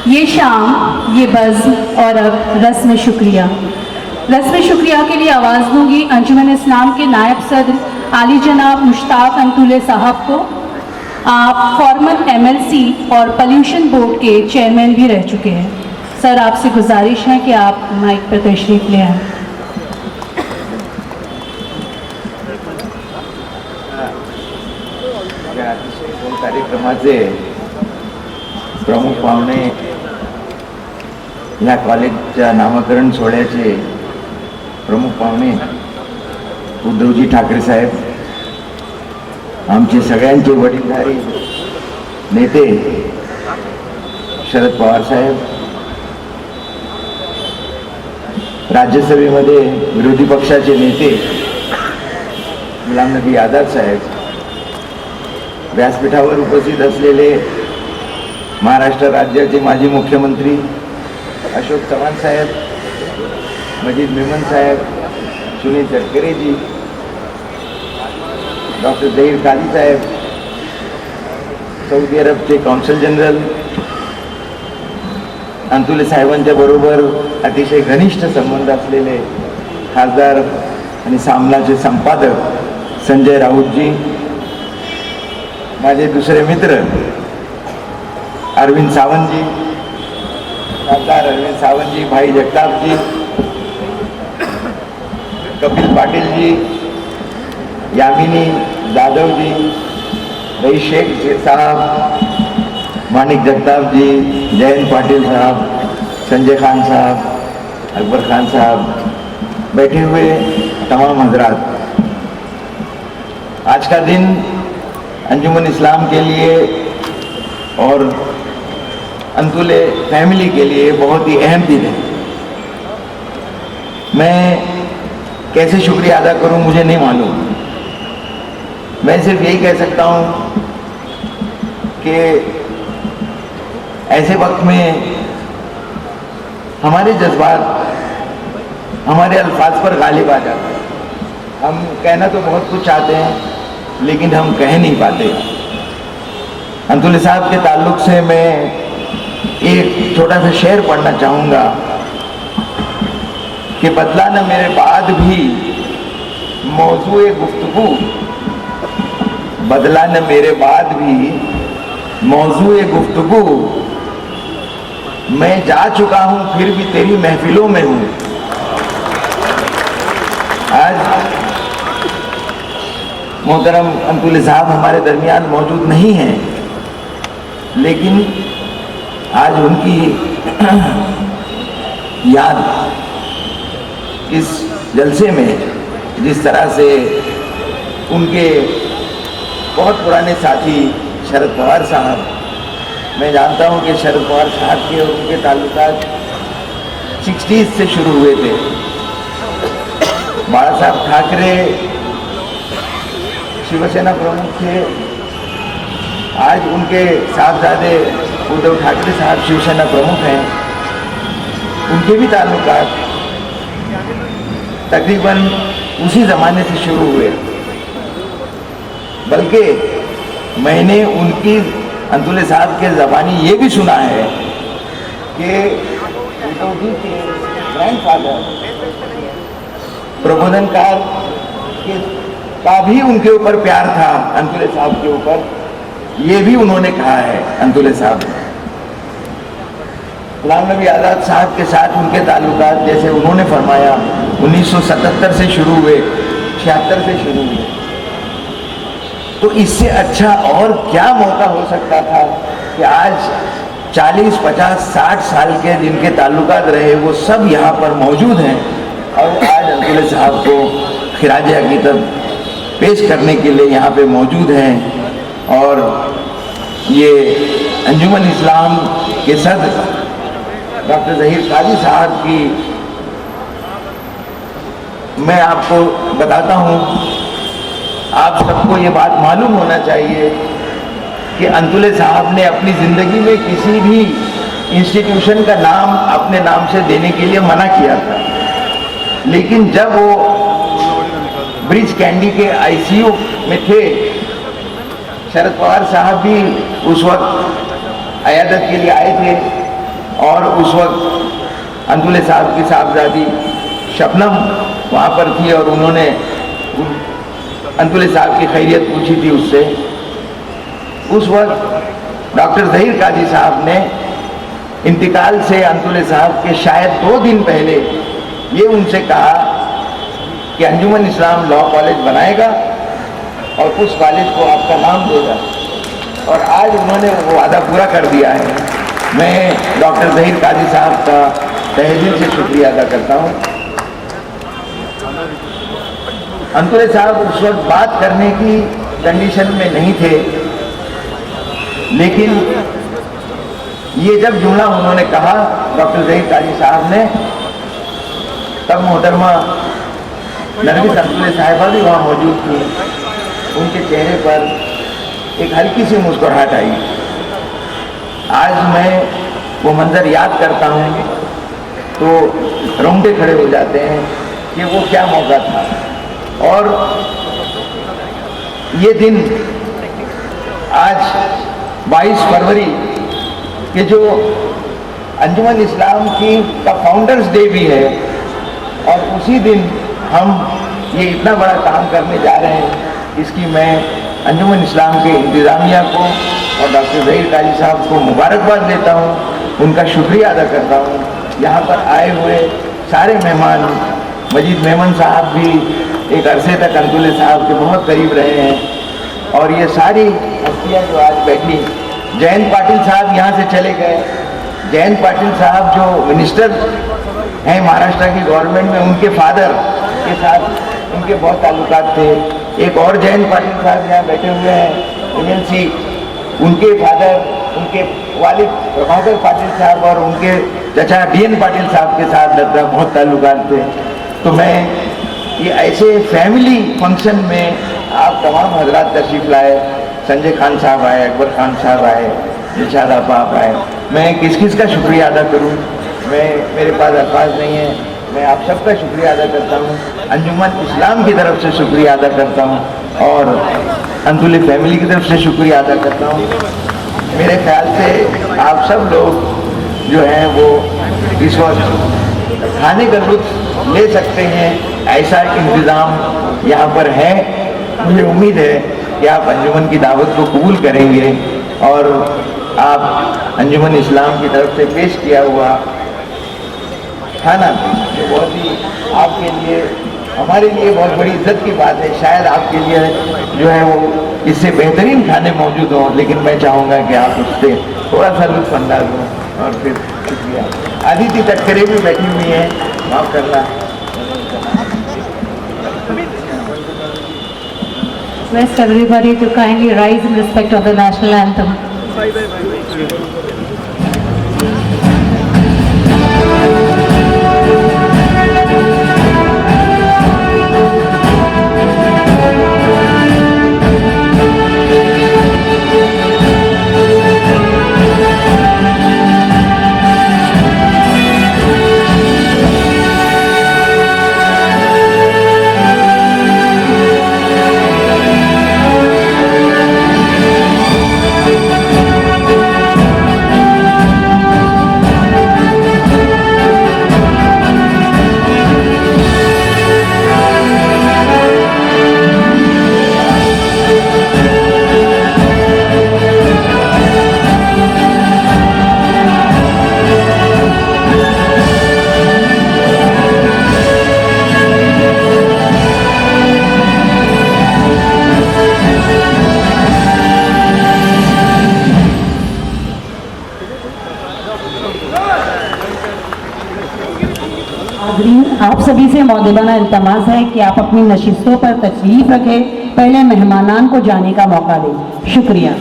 ये शाम, ये बज़्म और अब रस्म शुक्रिया। रस्म शुक्रिया के लिए आवाज़ दूंगी अंजुमन इस्लाम के नायब सदर आली जनाब मुश्ताक अंतुले साहब को। आप फॉर्मल एमएलसी और पोल्यूशन बोर्ड के चेयरमैन भी रह चुके हैं। सर, आपसे गुजारिश है कि आप माइक पर तशरीफ ले आएं। कार्यक्रमाचे प्रमुख पाहुणे, या कॉलेजच्या नामकरण सोहळ्याचे प्रमुख पाहुणे उद्धवजी ठाकरे साहेब, आमचे सगळ्यांचे वडीलधारी नेते शरद पवार साहेब, राज्यसभेमध्ये विरोधी पक्षाचे नेते गुलाम नबी आझाद साहेब, व्यासपीठावर उपस्थित असलेले महाराष्ट्र राज्याचे माजी मुख्यमंत्री अशोक चव्हाण साहेब, मजीद मेमन साहेब, सुनील तटकरे जी, डॉक्टर जहीर काजी साहेब, सौदी अरबचे कौन्सल जनरल, अंतुले साहेबांच्या बरोबर अतिशय घनिष्ठ संबंध असलेले खासदार आणि सामनाचे संपादक संजय राऊतजी, माझे दुसरे मित्र अरविंद सावंतजी, खासदार अरविंद सावंतजी, भाई जगतापजी, कपिल पाटिल जी, यामिनी जाधव जी, रईस शेख साहब, मानिक जगताप जी, जयंत पाटिल साहब, संजय खान साहब, अकबर खान साहब, बैठे हुए तमाम हजरात, आज का दिन अंजुमन इस्लाम के लिए और अंतुले फैमिली के लिए बहुत ही अहम दिन है। मैं कैसे शुक्रिया अदा करूं मुझे नहीं मालूम। मैं सिर्फ यही कह सकता हूं कि ऐसे वक्त में हमारे जज्बात हमारे अल्फाज पर गालिब आ जाते हैं। हम कहना तो बहुत कुछ चाहते हैं लेकिन हम कह नहीं पाते। अंतुले साहब के ताल्लुक से मैं एक छोटा सा शेर पढ़ना चाहूँगा कि बदला न मेरे बाद भी मौजूए गुफ्तगू, बदला न मेरे बाद भी मौजूए गुफ्तगू, मैं जा चुका हूँ फिर भी तेरी महफिलों में हूँ। आज मोहतरम अंतुले साहब हमारे दरमियान मौजूद नहीं हैं, लेकिन आज उनकी याद इस जलसे में जिस तरह से उनके बहुत पुराने साथी शरद पवार साहब, मैं जानता हूं कि शरद पवार साहब के और उनके ताल्लुकात 60s से शुरू हुए थे। बाला साहब ठाकरे शिवसेना प्रमुख थे, आज उनके साहबजादे उद्धव ठाकरे साहब शिवसेना प्रमुख हैं। उनके भी ताल्लुकात तकरीबन उसी ज़माने से शुरू हुए, बल्कि मैंने उनकी अंतुले साहब के ज़बानी ये भी सुना है कि उद्धव जी के ग्रैंडफादर प्रबोधनकार का भी उनके ऊपर प्यार था, अंतुले साहब के ऊपर, ये भी उन्होंने कहा है अंतुले साहब। गुलाम नबी आज़ाद साहब के साथ उनके ताल्लुकात जैसे उन्होंने फरमाया 1977 से शुरू हुए, 76 से शुरू हुए, तो इससे अच्छा और क्या मौका हो सकता था कि आज 40, 50, 60 साल के जिनके ताल्लुकात रहे वो सब यहाँ पर मौजूद हैं और आज अंतुले साहब को खिराज अकीदत पेश करने के लिए यहाँ पे मौजूद हैं। और ये अंजुमन इस्लाम के सदर डॉक्टर जहीर काजी साहब की, मैं आपको बताता हूँ, आप सबको ये बात मालूम होना चाहिए कि अंतुले साहब ने अपनी ज़िंदगी में किसी भी इंस्टीट्यूशन का नाम अपने नाम से देने के लिए मना किया था, लेकिन जब वो ब्रिज कैंडी के आईसीयू में थे, शरद पवार साहब भी उस वक्त अयादत के लिए आए थे, और उस वक्त अंतुले साहब की साहबजादी शबनम वहाँ पर थी और उन्होंने अंतुले साहब की खैरियत पूछी थी उससे। उस वक्त डॉक्टर ज़हीर काजी साहब ने इंतकाल से अंतुले साहब के शायद 2 दिन पहले ये उनसे कहा कि अंजुमन इस्लाम लॉ कॉलेज बनाएगा और उस कॉलेज को आपका नाम देगा, और आज उन्होंने वो वादा पूरा कर दिया है। मैं डॉक्टर ज़हीर काजी साहब का तहे दिल से शुक्रिया अदा करता हूँ। अंतुले साहब उस वक्त बात करने की कंडीशन में नहीं थे, लेकिन ये जब जुमला उन्होंने कहा डॉक्टर ज़हीर काजी साहब ने, तब मोहतरमा नरगिस अंतुले साहिबा भी वहाँ मौजूद थी। उनके चेहरे पर एक हल्की सी मुस्कुराहट आई। आज मैं वो मंज़र याद करता हूँ तो रोंगटे खड़े हो जाते हैं कि वो क्या मौका था। और ये दिन आज 22 फरवरी के जो अंजुमन इस्लाम का फाउंडर्स डे भी है, और उसी दिन हम ये इतना बड़ा काम करने जा रहे हैं, इसकी मैं अंजुमन इस्लाम के इंतज़ामिया को और डॉक्टर ज़हीर काजी साहब को मुबारकबाद देता हूँ, उनका शुक्रिया अदा करता हूँ। यहाँ पर आए हुए सारे मेहमान, मजीद मेमन साहब भी एक अरसे तक अंतुले साहब के बहुत करीब रहे हैं, और ये सारी हस्तियाँ जो आज बैठी, जयंत पाटिल साहब यहाँ से चले गए। जयंत पाटिल साहब जो मिनिस्टर हैं महाराष्ट्र की गवर्नमेंट में, उनके फादर के साथ उनके बहुत ताल्लुकात थे। एक और जयंत पाटिल साहब यहाँ बैठे हुए हैं एमएलसी, उनके फादर, उनके वालिद प्रभाकर पाटिल साहब और उनके चचा डीएन पाटिल साहब के साथ लगता बहुत ताल्लुकात थे। तो मैं ये ऐसे फैमिली फंक्शन में आप तमाम हजरात तशरीफ़ लाए, संजय खान साहब आए, अकबर खान साहब आए, निशाद आप आए, मैं किस किस का शुक्रिया अदा करूं, मेरे पास अल्फाज नहीं है। मैं आप सबका शुक्रिया अदा करता हूं, अंजुमन इस्लाम की तरफ से शुक्रिया अदा करता हूं, और अंतुले फैमिली की तरफ से शुक्रिया अदा करता हूं। मेरे ख्याल से आप सब लोग जो हैं वो इस वक्त खाने का लुत्फ़ ले सकते हैं, ऐसा इंतज़ाम यहाँ पर है। मुझे उम्मीद है कि आप अंजुमन की दावत को कबूल करेंगे और आप अंजुमन इस्लाम की तरफ से पेश किया हुआ खाना जो बहुत ही आपके लिए, हमारे लिए बहुत बड़ी इज्जत की बात है। शायद आपके लिए जो है वो इससे बेहतरीन खाने मौजूद हों, लेकिन मैं चाहूँगा कि आप उससे थोड़ा सा लुत्फ़ अंदाज हों। और फिर शुक्रिया। अदिति तटकरे भी बैठी हुई हैं, माफ़ करना। Request everybody to kindly rise in respect of the national anthem. आप सभी से मौदेबाना इल्तमास है कि आप अपनी नशिस्तों पर तशरीफ रखें, पहले मेहमानान को जाने का मौका दें। शुक्रिया।